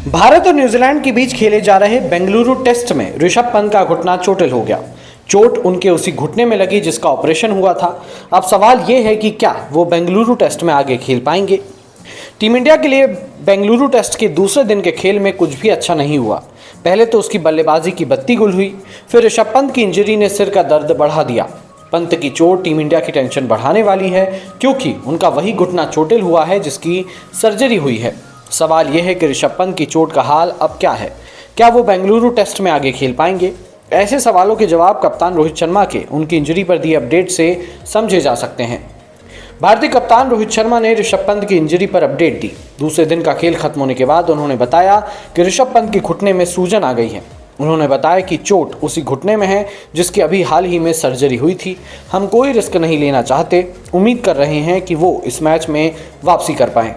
भारत और न्यूजीलैंड के बीच खेले जा रहे बेंगलुरु टेस्ट में ऋषभ पंत का घुटना चोटिल हो गया। चोट उनके उसी घुटने में लगी जिसका ऑपरेशन हुआ था। अब सवाल यह है कि क्या वो बेंगलुरु टेस्ट में आगे खेल पाएंगे। टीम इंडिया के लिए बेंगलुरु टेस्ट के दूसरे दिन के खेल में कुछ भी अच्छा नहीं हुआ। पहले तो उसकी बल्लेबाजी की बत्ती गुल हुई, फिर ऋषभ पंत की इंजरी ने सिर का दर्द बढ़ा दिया। पंत की चोट टीम इंडिया की टेंशन बढ़ाने वाली है, क्योंकि उनका वही घुटना चोटिल हुआ है जिसकी सर्जरी हुई है। सवाल यह है कि ऋषभ पंत की चोट का हाल अब क्या है। क्या वो बेंगलुरु टेस्ट में आगे खेल पाएंगे? ऐसे सवालों के जवाब कप्तान रोहित शर्मा के उनकी इंजरी पर दिए अपडेट से समझे जा सकते हैं। भारतीय कप्तान रोहित शर्मा ने ऋषभ पंत की इंजरी पर अपडेट दी। दूसरे दिन का खेल खत्म होने के बाद उन्होंने बताया कि ऋषभ पंत के घुटने में सूजन आ गई है। उन्होंने बताया कि चोट उसी घुटने में है जिसकी अभी हाल ही में सर्जरी हुई थी। हम कोई रिस्क नहीं लेना चाहते, उम्मीद कर रहे हैं कि वो इस मैच में वापसी कर पाएं।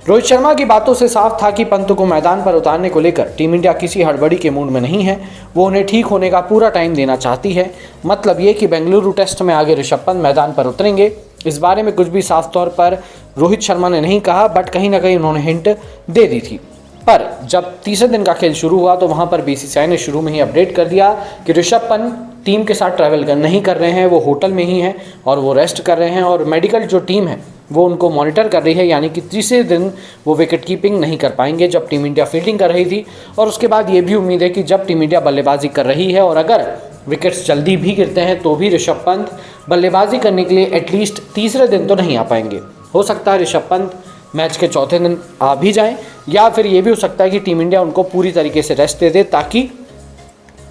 रोहित शर्मा की बातों से साफ था कि पंत को मैदान पर उतारने को लेकर टीम इंडिया किसी हड़बड़ी के मूड में नहीं है। वो उन्हें ठीक होने का पूरा टाइम देना चाहती है। मतलब ये कि बेंगलुरु टेस्ट में आगे ऋषभ पंत मैदान पर उतरेंगे, इस बारे में कुछ भी साफ तौर पर रोहित शर्मा ने नहीं कहा, बट कहीं ना कहीं उन्होंने हिंट दे दी थी। पर जब तीसरे दिन का खेल शुरू हुआ तो वहां पर बीसीसीआई ने शुरू में ही अपडेट कर दिया कि ऋषभ पंत टीम के साथ ट्रैवल नहीं कर रहे हैं, वो होटल में ही हैं और वो रेस्ट कर रहे हैं, और मेडिकल जो टीम है वो उनको मॉनिटर कर रही है। यानी कि तीसरे दिन वो विकेट कीपिंग नहीं कर पाएंगे जब टीम इंडिया फील्डिंग कर रही थी। और उसके बाद ये भी उम्मीद है कि जब टीम इंडिया बल्लेबाजी कर रही है और अगर विकेट्स जल्दी भी गिरते हैं तो भी ऋषभ पंत बल्लेबाजी करने के लिए एटलीस्ट तीसरे दिन तो नहीं आ पाएंगे। हो सकता है ऋषभ पंत मैच के चौथे दिन आ भी जाएं, या फिर ये भी हो सकता है कि टीम इंडिया उनको पूरी तरीके से रेस्ट दे दे, ताकि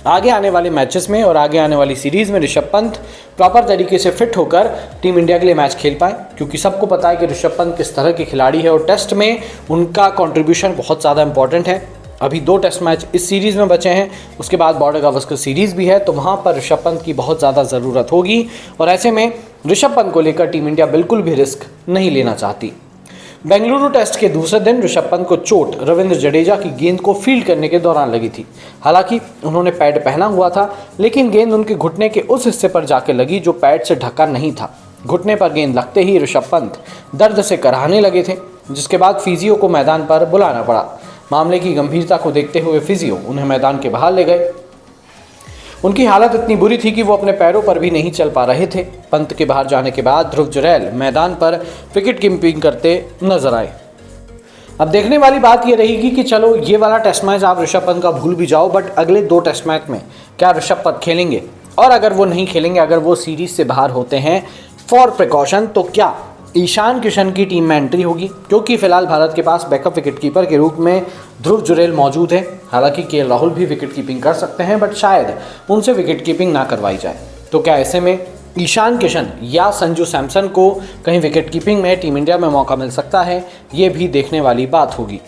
आगे आने वाले मैचेस में और आगे आने वाली सीरीज़ में ऋषभ पंत प्रॉपर तरीके से फिट होकर टीम इंडिया के लिए मैच खेल पाए। क्योंकि सबको पता है कि ऋषभ पंत किस तरह के खिलाड़ी है और टेस्ट में उनका कंट्रीब्यूशन बहुत ज़्यादा इंपॉर्टेंट है। अभी 2 टेस्ट मैच इस सीरीज़ में बचे हैं, उसके बाद बॉर्डर गावस्कर सीरीज़ भी है, तो वहाँ पर ऋषभ पंत की बहुत ज़्यादा ज़रूरत होगी। और ऐसे में ऋषभ पंत को लेकर टीम इंडिया बिल्कुल भी रिस्क नहीं लेना चाहती। बेंगलुरु टेस्ट के दूसरे दिन ऋषभ पंत को चोट रविंद्र जडेजा की गेंद को फील्ड करने के दौरान लगी थी। हालांकि उन्होंने पैड पहना हुआ था, लेकिन गेंद उनके घुटने के उस हिस्से पर जाकर लगी जो पैड से ढका नहीं था। घुटने पर गेंद लगते ही ऋषभ पंत दर्द से कराहने लगे थे, जिसके बाद फिजियो को मैदान पर बुलाना पड़ा। मामले की गंभीरता को देखते हुए फिजियो उन्हें मैदान के बाहर ले गए। उनकी हालत इतनी बुरी थी कि वो अपने पैरों पर भी नहीं चल पा रहे थे। पंत के बाहर जाने के बाद ध्रुव जुरैल मैदान पर विकेट कीपिंग करते नजर आए। अब देखने वाली बात ये रहेगी कि चलो ये वाला टेस्ट मैच आप ऋषभ पंत का भूल भी जाओ, बट अगले 2 टेस्ट मैच में क्या ऋषभ पंत खेलेंगे, और अगर वो नहीं खेलेंगे, अगर वो सीरीज से बाहर होते हैं फॉर प्रिकॉशन, तो क्या ईशान किशन की टीम में एंट्री होगी। क्योंकि फिलहाल भारत के पास बैकअप विकेटकीपर के रूप में ध्रुव जुरैल मौजूद है। हालांकि केएल राहुल भी विकेट कीपिंग कर सकते हैं, बट शायद उनसे विकेट कीपिंग ना करवाई जाए। तो क्या ऐसे में ईशान किशन या संजू सैमसन को कहीं विकेट कीपिंग में टीम इंडिया में मौका मिल सकता है, ये भी देखने वाली बात होगी।